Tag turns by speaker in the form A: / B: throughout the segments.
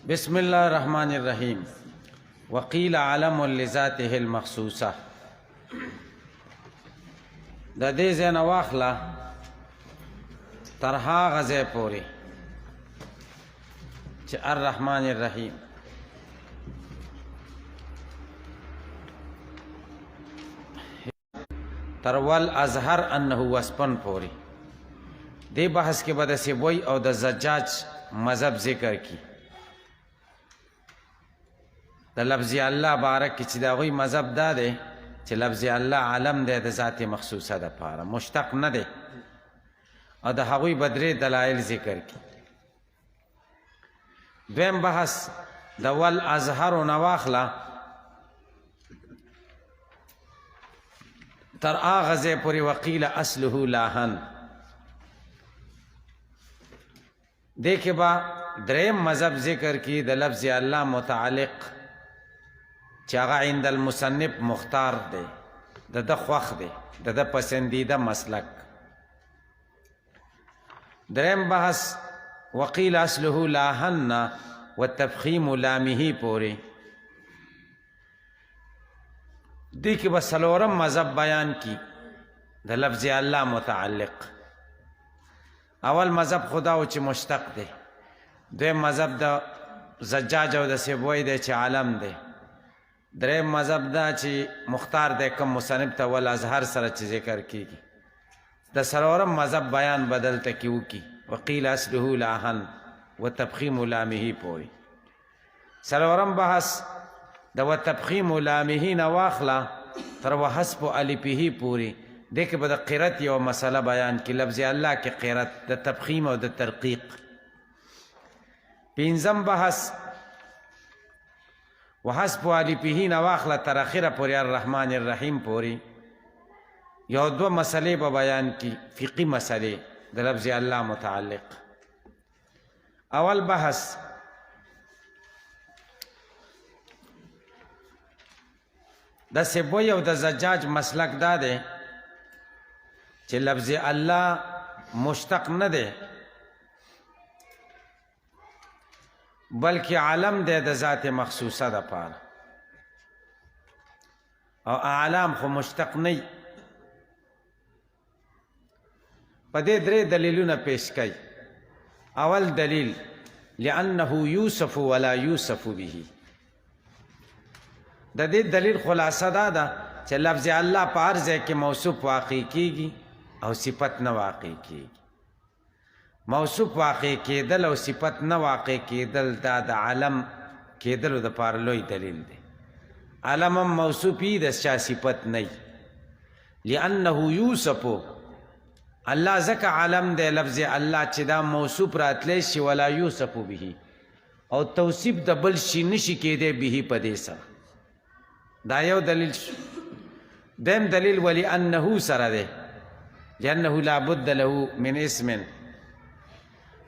A: بسم الله الرحمن الرحیم. وقیل علم لذاته المخصوصه. د دې ځای نه واخله تر هغه ځای پورې چې الرحمن الرحیم تر والازهر انه وسپن پورې. دې بحث کې به د سیبوی او د زجاج مذهب ذکر کی. د لفظ الله بارک کې چې د هغوی مذهب دا دی چې لفظ الله علم دی د ذات مخصوصه دپاره، مشتق نه دی، او د هغوی به درې دلایل ذکر کی. دویم بحث د والازهرو نه واخله تر هغه ځای پورې وقیل اصله لاهن. دې کې به دریم مذهب ذکر کی د لفظ الله متعلق چې هغه عند المصنف مختار دی، د ده خوښ دی، د ده پسندیده مسلک. دریم بحث وقیل اصله لاهن و تفخیم لامه پورې. دې کې به څلورم مذهب بیان کی د لفظ الله متعلق. اول مذهب خدا و چې مشتق دی. دویم مذهب د زجاج او د سیبوی دی چې عالم دی. دریم مذهب دا چې مختار دی کم مصنف ته والازهر سره چې ذکر کیږي. د څلورم مذهب بیان بدل ته کې وکي وقیل اصله لاهن و تفخیم لامه پورې. څلورم بحث د و تفخیم لامه نه واخله تر وحسب الفه پورې. دې کې به د قرت یو مسله بیان کی، لفظ الله کې قرت د تفخیم او د ترقیق. پنځم بحث وحسب الفه نه واخله تر اخره پورې الرحمن الرحیم پورې. یو دو مسلې به بیان کی، فقهي مسلې د لفظ الله متعلق. اول بحث د سیبوی او د زجاج مسلک دا دی چې لفظ الله مشتق نه دی بلکې علم دی د ذات مخصوصه دپاره، او اعلام خو مشتق نه. په دې درې دلیلونه پیش کوي. اول دلیل لأنه یوصف ولا یوصف به. د دې دلیل خلاصه دا ده چې لفظ الله په هر ځای کې موصوف واقع کیږي او صفت نه واقع کیږي. موصوف واقع کېدل او صفت نه واقع کېدل دا د علم کېدلو دپاره لوی دلیل دی. علم هم موصوفي د چا صفت نه. لأنه یوصف، الله ځکه علم دی لفظ الله چې دا موصوف راتلی شي ولا یوصف به، او توصیف د بل شي نشي کېدی به په دې سره. دا یو دلیل شو. دیم دلیل ولأنه سره دی، لأنه لابد له من اسم.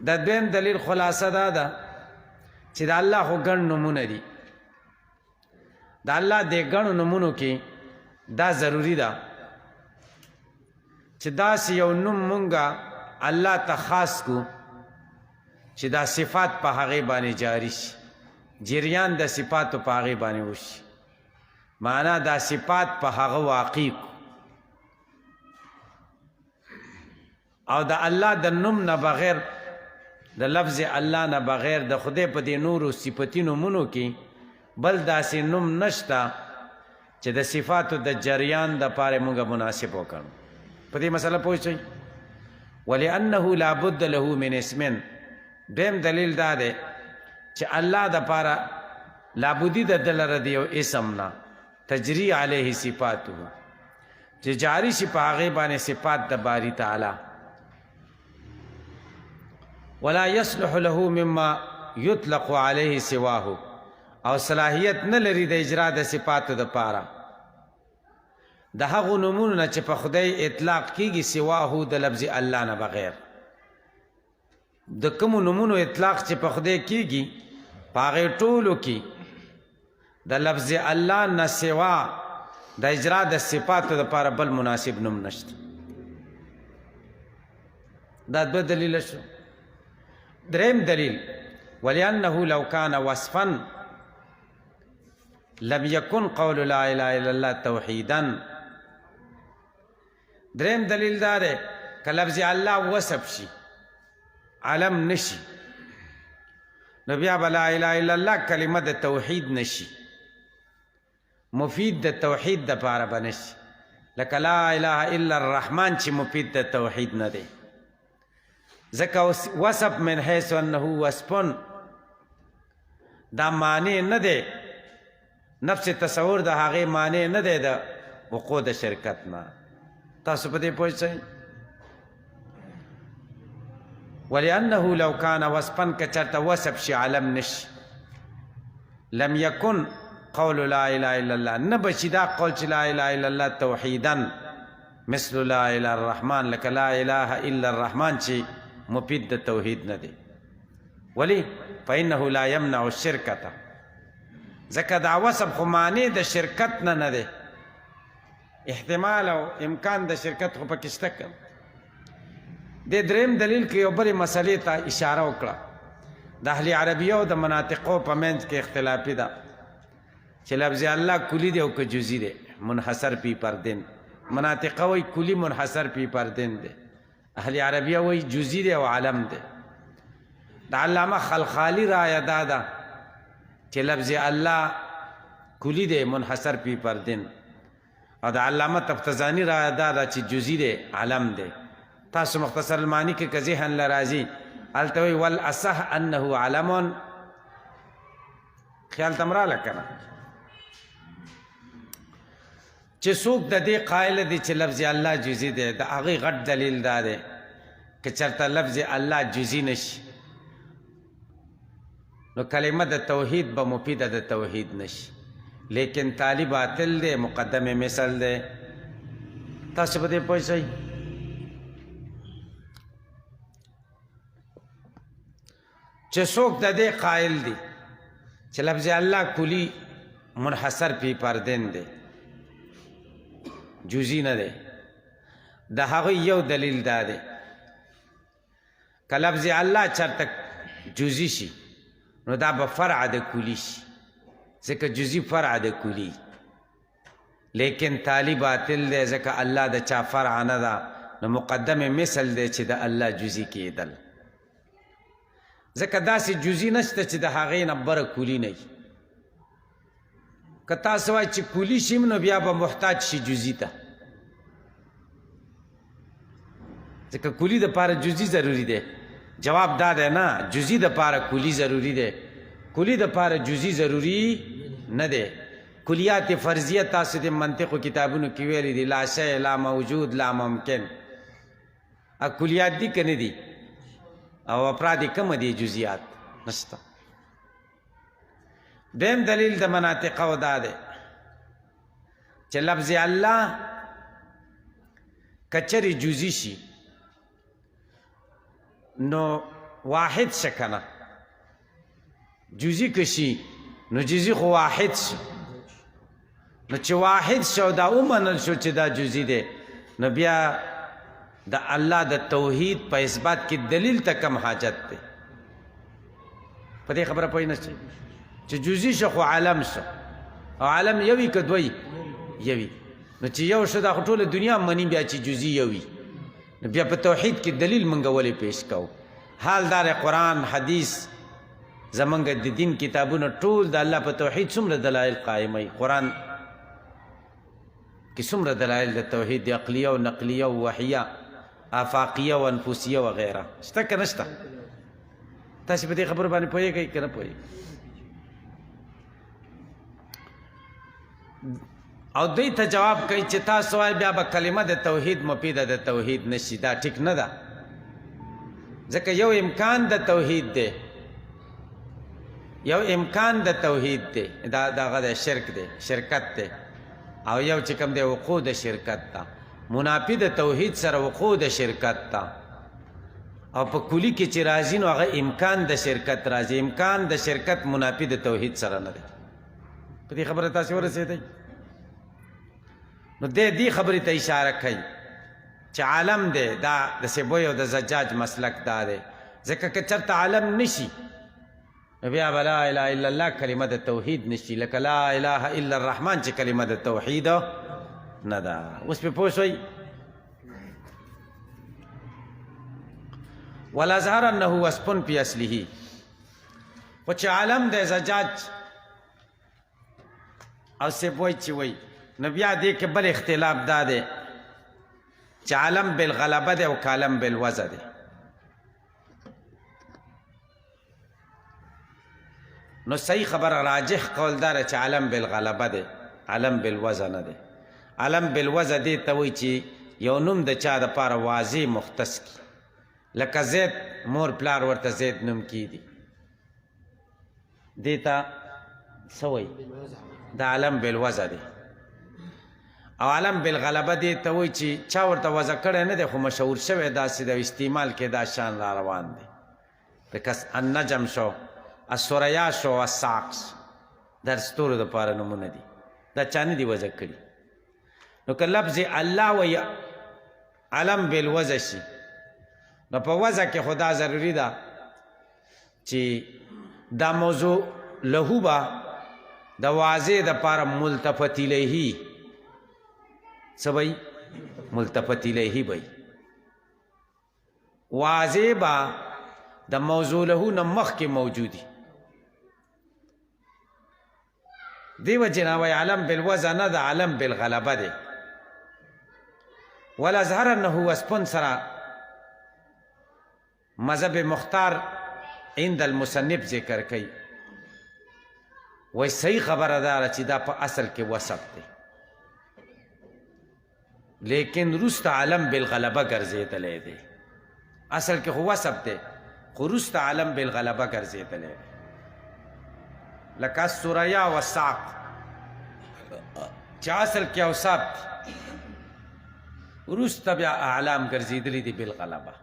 A: دا دویم دلیل خلاصه دا ده چې د الله خو ګڼ نومونه دي. د الله د ګڼو نومونو کې دا ضروري ده چې داسې یو نوم مونږه الله ته خاص کو چې دا صفات په هغې باندې جاری شي، جریان د صفاتو په هغې باندې وشي، معنا دا صفات په هغه واقع کو. او د الله د نوم نه بغیر، د لفظ الله نه بغیر د خدای په دې نورو صفتي نومونو کې بل داسې نوم نشته چې د صفاتو د جریان دپاره موږ مناسب وکړو. په دې مسله پوه شئ. ولأنه لابد له من اسم. دویم دلیل دا دی چې الله دپاره لابدي د ده لره د یو اسم نه تجری علیه صفاته، چې جاری شي په هغې باندې صفات د باری تعالی. ولا يصلح له مما يطلق عليه سواه، او صلاحیت نه لري د اجرا د صفاتو دپاره د هغو نومونو نه چې په خدای اطلاق کیږي سواه د لفظ الله نه بغیر. د کومو نومونو اطلاق چې په خدای کیږي په هغې ټولو کې د لفظ الله نه سوا د اجرا د صفاتو دپاره بل مناسب نوم نشته. دا دوه دلیل شو. دریم دلیل ولأنه لو كان وصفا لم يكن قول لا اله الا الله توحیدا. دریم دلیل دا دی که لفظ الله وصف شي علم نشي نو بیا به لا اله الا الله کلمه د توحید نشي، مفید د توحید د پاره به نشي. لکه لا اله الا الرحمن چې مفید د توحید نه دی. ځکه وصف من حیث انه وصف دا معنی نه دی، نفس تصور د هغې معنی نه دی د وقوع د شرکت نه. تاسو په دې پوه شئ. ولأنه لو كان وصفا که چرته وصف شي علم نشي لم يكن قول لا اله الا الله، نه بشي دا قول چې لا اله الا الله توحیدا مثل لا اله الرحمن، لکه لا اله الا الرحمن چې مفید د توحید نه دی. ولی فإنه لا يمنع الشرکة، ځکه دا وصف خو معنی د شرکت نه نه دی، احتمال او امکان د شرکت خو پکې شته. د دریم دلیل کې یو بلې مسلې ته اشاره وکړه. د اهل عربیه او د مناطقو په منځ کې اختلافي ده چې لفظ الله کلی دی او که جزئی دی، منحصر پی پردین. مناطقه وایي کلی منحصر پی پردین دی، اهل عربیه وایي جزئی دی او علم دی. د علامه خلخالی رایه دا ده چې لفظ الله کلی دی منحصر پی پردین، او د علامه تفتزانی رایه دا ده چې جزئی دی علم دی. تاسو مختصر المعانی کې که ذهن لرازي هلته وایي والاصح انه علم. خیال ته مراله که نه چې څوک د دې قایل دی چې لفظ الله جزئی دی، د هغې غټ دلیل دا دی که چېرته لفظ الله جزئی نشي نو کلمه د توحید به مفیده د توحید نشي، لیکن تالی باطل دی، مقدم مثل دی. تاسو په دې پوه شئ. چې څوک د دې قائل دی چې لفظ الله کلی منحصر پی پردین دی، جزئی نه دی، د هغه یو دلیل دا دی که لفظ الله چرته جزئی شي نو دا به فرع د کلی شي، ځکه جزئی فرع د کلی، لیکن تالی باطل دی ځکه الله د چا فرع نه ده، نو مقدم مثل دی چې د الله جزئی کېدل. ځکه داسې جزئی نشته چې د هغې نه بره کلی نه وي. که تاسو وایئ چې کلی شي نو بیا به محتاج شي جزئی ته، ځکه کلی دپاره جزئی ضروري دی. جواب دا دی نه، جزئی دپاره کلی ضروري دی، کلی دپاره جزئی ضروري نه دی. کلیات فرضیه تاسو د منطقو کتابونو کې ویلي دي لا شیء لا موجود لا ممکن. کلیات دي که نه دي؟ او افراد کم دي جزئیات نشته. دیم دلیل د مناطقو دا دی چې لفظ الله کچری جزئی شي نو واحد شه کنه، جزئی که شي نو جزئی خو واحد شي، نو چې واحد شو دا ومنل شو چې دا جزئی دی، نو بیا د الله د توحید په اثبات کې دلیل ته کم حاجت دی. په دې خبره پوه نه شئ چې جزئی شو خو علم شو، او علم یوي که دوی یوي، نو چې یو شو دا خو ټوله دنیا مني بیا چې جزئی یوي، نو بیا په توحید کې دلیل منګه ولې پیش کوو. حال دار قرآن حدیث زمونږ د دین کتابونه ټول د الله په توحید څومره دلایل قایموي. قرآن کې څومره دلایل د توحید عقلیه او نقلیه او وحیه آفاقیه و انفسیه وغیره شته که نشته؟ تاسو په دې خبرو باندې پوهېږئ که نه پوهېږئ؟ او دوی ته جواب کوي چې تاسو وایئ بیا به کلمه د توحید مفیده د توحید نشي. دا ټیک نه ده، ځکه یو امکان د توحید دی، یو امکان د توحید دی، دا دغه د شرک دی، شرکت دی، او یو چې کوم دی وقوع د شرکت ده، منافی د توحید سره وقوع د شرکت ته. او په کلی کې چې راځي نو هغه امکان د شرکت راځي، امکان د شرکت منافی د توحید سره نه دی. په دې خبره تاسو ورسېدئ؟ نو دې خبرې ته اشاره کوي چې عالم دی. دا د سیبوی او د زجاج مسلک دا دی، ځکه که چېرته عالم نشي نو بیا به لا اله الا الله کلمه د توحید نشي، لکه لا اله الا الرحمن چې کلمه د توحید نه ده. اوس پې پوه شوئ. ولازهرنه وصف فی اصله، خو چې عالم د زجاج او سیب وای چې وای نو بیا دې کې بل اختلاف دا دی چې عالم بالغلبه دی او کالم بالوضع دی. نو صحیح خبر راجح قول دار چې عالم بالغلبه دی، عالم بالوضع نه دی. عالم بالوضع دی ته وای چې یو نوم د چا د پاره واضح مختص کی، لکه زید مور پلار ورته زید نوم کی دی، دیتا سوی دا عالم بالوضع دی. او عالم بالغلبه دی ته وای چې چا ورته وضع کړی نه دی خو مشهور شوی داسې د استعمال کې دا شان را روان دی. لکه النجم شو، الثریا شو، الساقس، در ستورو دپاره نومونه دي، دا چا نه دي وضع کړي. نو که لفظ الله وی علم بالوضع شي نو په وضع کې خدا ضروری ده چې دا موضوع لهو به د واضح دپاره ملتفت الیه څه وی ملتفت الیه وی واضح به د موضوع له نه مخکې موجودي. دیو جنا وی علم بالوضع نه د علم بالغلبه دی. ولازهرنه وصف سره مذهب مختار عند المصنف ذکر کوي، وی صحیح خبره داره چې دا په اصل کې وصف دی، لیکن رست علم بالغلبه ګرځېدلی دی. اصل کې خو وصف دی خو رست علم بالغلبه ګرځېدلی دی، لکه الثریا والساق چې اصل کې اوصاف دي، رست بیا اعلام ګرځېدلی دي بالغلبه.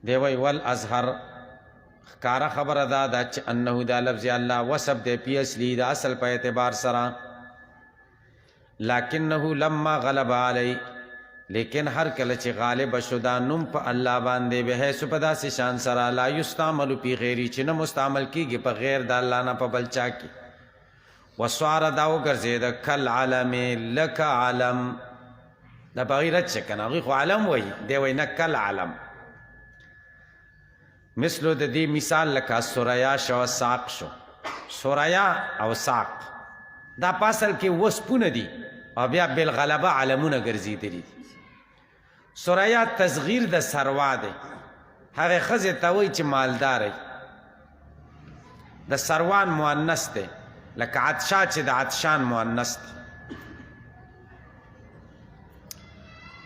A: دی وی والازهر ښکاره خبره دا چې انه دا لفظ الله وصف دی پی اصلي د اصل په اعتبار سره، لکنه لما غلب علی، لیکن هر کله چې غالب شو دا نوم په الله باندې به حیث په داسې شان سره لا یستعمل فی غیری چې نه مستعمل کیږي په غیر د الله نه په بل چا کې. وصار دا وګرځېده کل علم لک علم، دا بغیرت چې کنه هغوی خو علم وایي، دی وایي نه کل علم. مثلو د دې مثال لکه ثریا شو ساق شو، ثریا او ساق دا په اصل کې وصفونه دي او بیا بالغلبه علمونه ګرځېدلي دي. ثریا تصغیر د سروا دی، هغې ښځې ته وایي چې مالدارئ، د سروان مؤنث دی، لکه عطشا چې د عطشان مؤنث دی.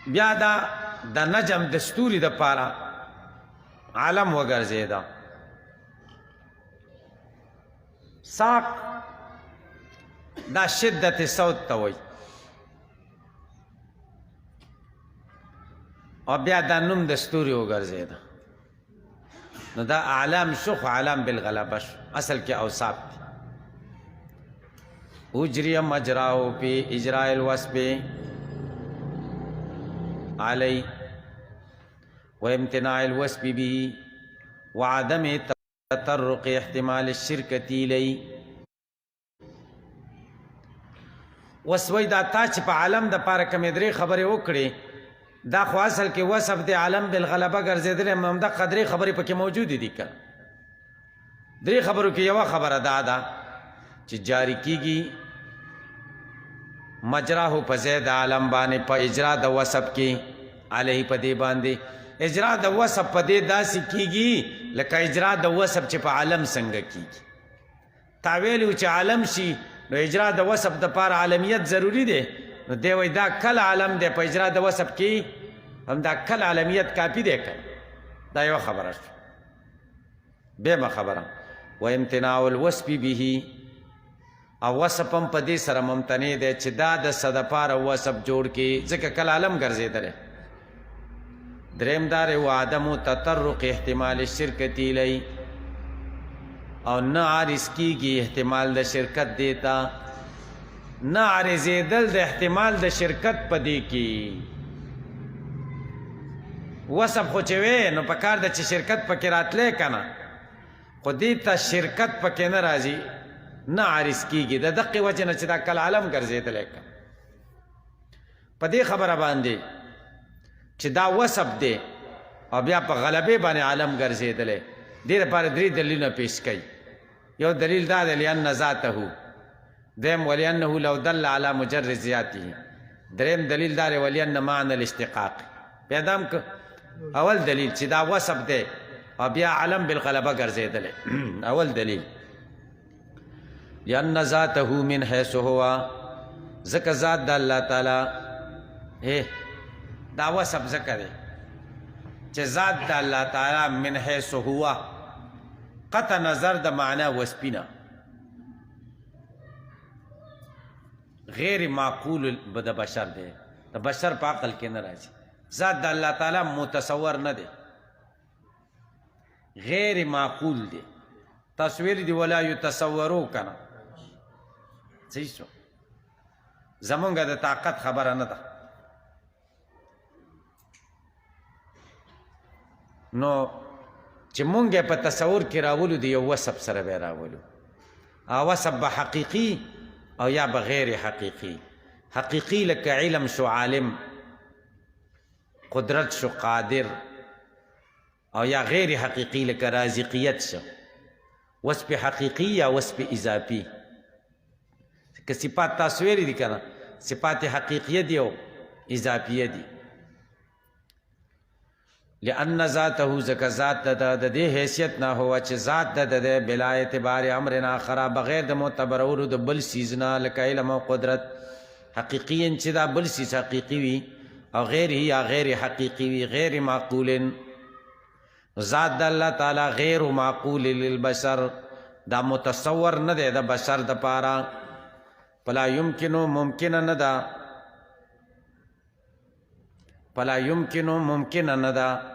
A: بیا دا د نجم د ستوري دپاره علم وګرځېده. ساق دا شدت صوت ته وایي او بیا دا نوم د ستوري وګرځېده. نو دا اعلام شو خو علم بالغلبه شو، اصل کې اوصاف دي. اجری مجراو فی اجراء الوصف علی و امتناع الوصف به وعدم تطرق احتمال الشرکة الی. وسوی دا تا چې په عالم د پاره کمې درې خبرې وکړې دا خو اصل کې وصف دی عالم بالغلبه ګرځېدلی، همدا قدرې خبرې پکې موجودې دي که درې خبرو کې یوه خبره دا ده چې جاری کیږي مجراهو په ځای د عالم باندې په اجرا د وصف کې علیه په دې باندې اجرا د وصف په دې داسې کیږي لکه اجرا د وصف چې په عالم څنګه کیږي. تا ویلو چې عالم شي نو اجرا د وصف دپاره عالمیت ضروری دی، نو دی وایي دا کل عالم دی په اجرا د وصف کې هم دا کل عالمیت کافي دی که دا یوه خبره شو. بېمه خبره و امتناع الوصف به او وصف هم په دې سره ممتنع دی چې دا د څه دپاره وصف جوړ کړي ځکه کل عالم ګرځېدلی. دریم دار و عدم تطرق احتمال الشرکة الی، او نه عارض کیږي احتمال د شرکت دیتا، نه عارضېدل د احتمال د شرکت په دې کې. وصف خو چې وی نو په کار ده چې شرکت پکې راتلی که نه، خو دې ته شرکت پکې نه راځي نه عارض کېږي د دقې وجې نه چې دا کل عالم ګرځېدلی که په دې خبره باندې چې دا وصف دی او بیا په غلبې باندې عالم ګرځېدلی دې لپاره 3 دلیلونه پیش کوي یو دلیل دا دی لأن ذاته دویم ولأنه لو دل على مجرد ذاته دریم دلیل دا دی ولأن معنى الاشتقاق بیا دا هم اول دلیل چې دا وصف دی او بیا علم بالغلبه ګرځېدلی اول دلیل لأن ذاته من حيث هو ځکه ذات د الله تعالی دا وصف ځکه دی چې ذات د الله تعالی من حيث هو قطع نظر د معنا وسپینه غیر معقول د بشر دی د بشر په عقل کې نه راځي ذات د الله تعالی متصور نه دی غیر معقول دی تصویر دی ولا یتصورو کنه صحیح شو زمونږ د طاقت خبره نه ده نو چې مونږ په تصور کې راولو د یو وصف سره به راولو او وصف به حقیقي او یا به غیر حقیقي حقیقي لکه علم شو عالم قدرت شو قادر او یا غیر حقیقي لکه رازقیت شو وصف حقیقي یا وصف اضافي که صفات تصویری دي کنه صفات حقیقیه دي او اضافیه دي لأن ذاته زکه ذات د دې حیثیت نه هو چې ذات د بلا اعتبار امرنا خرا بغیر د معتبرولو د بل سیزنا لکه علم او قدرت حقیقی چې دا بل سیز حقیقی وي او غیر یا غیر حقیقی وي غیر معقول ذات د الله تعالی غیر معقول للبشر دا متصور نه دی د بشر د پاره فلا يمكن ممکن نه ده فلا يمكن ممکن نه ده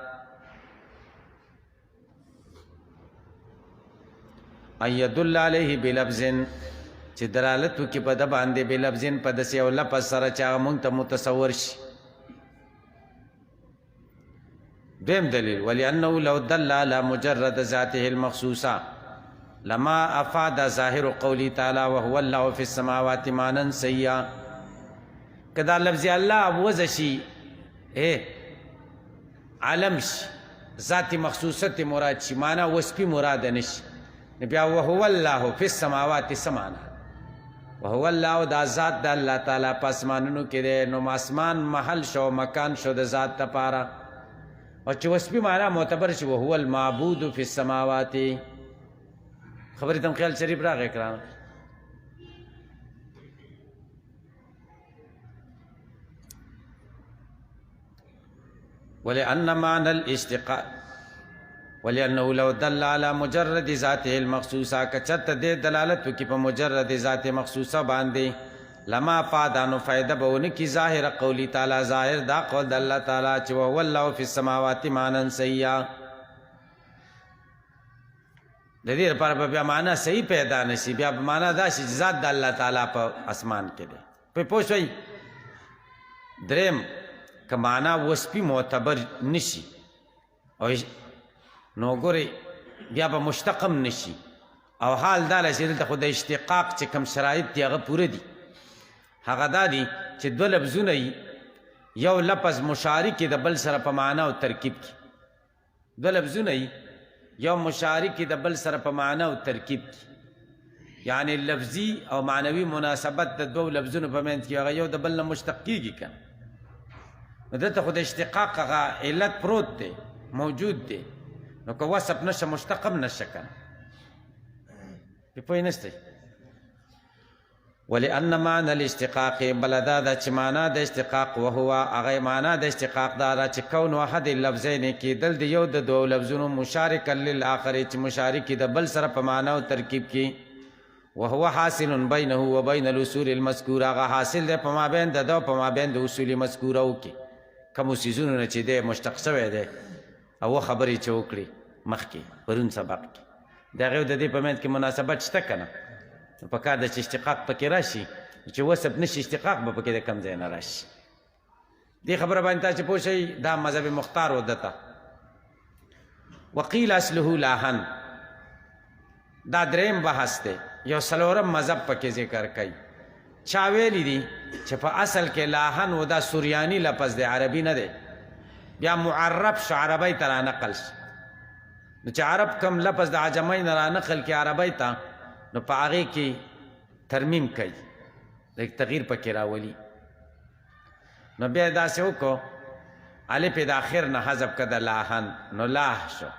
A: ان يدل عليه بلفظ چې دلالت وکړي په د باندې بلفظ په داسې یو لفظ سره چې هغه موږ ته متصور شي دویم دلیل ولأنه لو دل على مجرد ذاته المخصوصه لما افاد ظاهر قولی تعالی وهو الله في السماوات مانا سیا کدا لفظ الله وضع شي علم شي ذات مخصوصت مراد شي معنا وصفي مراد نشي بیا وهو الله في السماوات سمانا وهو الله دا ذات د الله تعالی پسمانونو کې دی نو اسمان محل شو مکان شو د ذات لپاره او چې وصفي معنا معتبر شي وهو المعبود في السماوات خبرې تم خیال شریف راغی کرام ولأن معنى الاشتقاق ولأنه لو دل على مجرد ذاته المخصوصه کچت دې دلالت وکي په مجرد ذات مخصوصه باندې لما فادانو فائدہ بونه کی ظاهر قولی تعالی ظاهر دا قول د الله تعالی چې هو الله فی السماوات مانا سیا د دې لپاره بیا معنا صحیح پیدا نشي بیا معنا دا چې ذات د الله تعالی په اسمان کې دی په پوښوي دریم که معنا وصفي معتبر نشي او نو ګوري بیا به مشتقم نشي او حال دا چې دلته خو د اشتقاق چې کوم شرایط دي هغه پوره دي هغه دا دي چې دوه لفظونه یو لفظ مشارک د بل سره په معنا او ترکیب کې دوه لفظونه یو مشارک د بل سره په معنا او ترکیب کې یعنی لفظي او معنوي مناسبت د دوه لفظونو په منځ کې هغه یو د بل نه مشتق کیږي کنه دلته خو د اشتقاق هغه علت پروت دی موجود دی نو که وصف نشه مشتقم نشه کنه په پوه نسته ولأن معنى الاشتقاق بلدا د چې معنا د اشتقاق وهو هغه معنا د اشتقاق دا چې کون واحد اللفظین کې دل د یو د دوه لفظونو مشارک للآخر چې مشارک د بل سره په معنا او ترکیب کې وهو حاصل بينه وبين الاصول المذكوره هغه حاصل ده په مابین د دو په مابین د اصول مذکوره او کې کوم سيزونه چې ده مشتق شوی ده او خبرې چوکړي مخکې پرون سبق کې دا غو د دې په منځ کې مناسبت شته کنه په کار د اشتقاق پکې راشي چې وصف نشي اشتقاق به پکې د کم ځای نه راشي دې خبره باندې تاسو پوه شئ دا مذهب مختار ودته وقيل اصله لاهن دا دریم بحث دی یو څلورم مذهب پکې ذکر کوي چا ویلی دي چې په اصل کې لاهن و دا سوریانی لفظ دی عربي نه دی بیا معرب شو عربی ته رانقل شو نو چې عرب کم لفظ د عجمی نه رانقل کې عربی ته نو په هغې کې ترمیم کوي لږ تغییر پکې راولي نو بیا یې داسې وکړو الف یې د آخر نه حذف که د لاهن نو لاه شو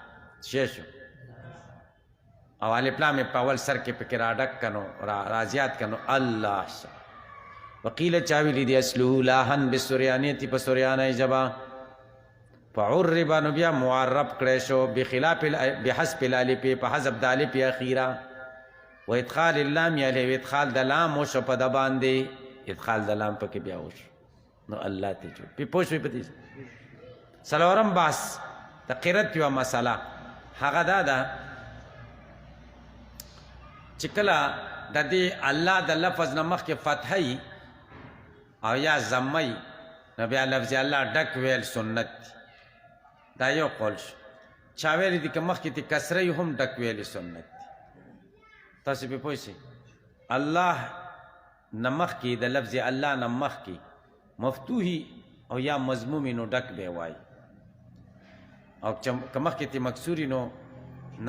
A: څه شو او الف لام په اول سر کې پکې راډک کنو رازیات کنو الله شو وقیل چاویلی دی اصله لاهن بسریانیتی په سریانه ژبه فعرب نو بیا معرب کړی شو بخلاف بحسب الالف په حذف د الف اخیره و ادخال اللام یلی ادخال د لام وشو په د باندې ادخال د لام پکې بیا وشو نو الله ته جو پی پوه شوې په دې څلورم بحث د قرت یوه مسله هغه دا ده چې کله د دې الله د لفظ نه مخکې فتحه او یا ضمه نو بیا لفظ الله ډک ویل سنت دی دا یو قول شو چا ویلی دي که مخکې تی کسره هم ډک ویل سنت دی تاسو پې پوه شئ الله نه مخکې د لفظ الله نه مخکې مفتوحي او یا مضمومي نو ډک به وایي او که مخکې تی مکسوري نو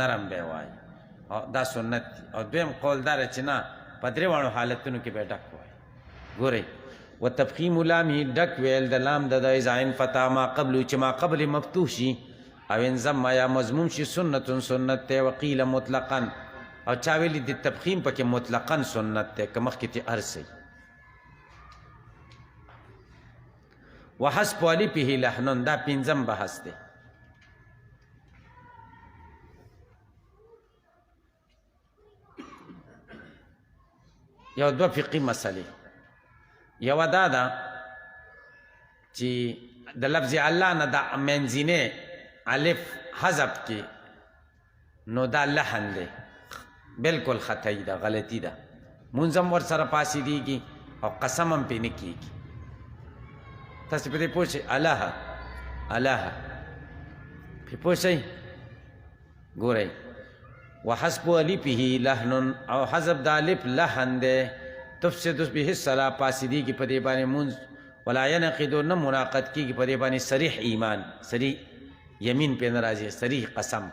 A: نرم به وایي او دا سنت دی او دویم قول دا چې نه په درې واړو حالتونو کې به ډک وایي ګورئ و تفخیم لامه ډک ویل د لام د عین فتح ما قبل چې ما قبل مفتوح شي او ان ضم یا مضموم شي سنت سنت ته وقیل مطلقا او چا ویلي د تفخیم پکې مطلقا سنت ته که مخکې تی ارسي وحسب الفه لحن دا پنځم بحث دی یو دوه فقهي مسلې یوه دا ده چې د لفظ الله نه د منځینې الف حذف کې نو دا لحن دی بلکل خطایی ده غلطي ده مونځ هم ورسره پاسېدېږي او قسم هم پرې نه کېږي تاسې په دې پوه شئ الله الله پرې پوه شئ ګورئ وحسب الفه لحن او حذف د الف لحن دی تفسد به الصلاة پاسیدیږي په دې باندې مونځ ولا ينقض نه مناقض کېږي په دې باندې صریح ایمان صریح یمین پې نه راځي صریح قسم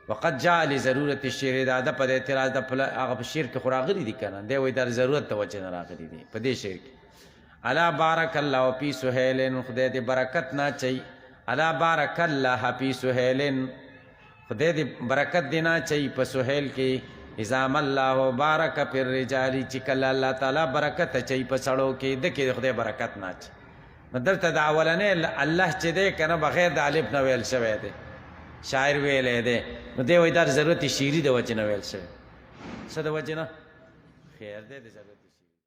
A: وقد جاء لضرورت الشعر دا د په اعتراض د هغه په شعر کې خو راغلي دي که نه دی وایي دا ضرورت د وجې نه راغلي دي په دې شعر کې الا بارک الله فی سهیل خدای دې برکت نه اچوي الا بارک الله فی سهیل خدای دې برکت دې نه اچوي په سهیل کې اذام الله بارک فی الرجال چې کله الله تعالی برکت اچوي په سړو کې د کې خدای برکت نه اچوي نو دلته د اولنې الله چې دی که نه بغیر د الف نه ویل شوی دی شاعر ویلی دی نو دی وایي دا ضرورت شعري د وجې نه ویل شوی څه د وجې نه خیر دی د ضرورت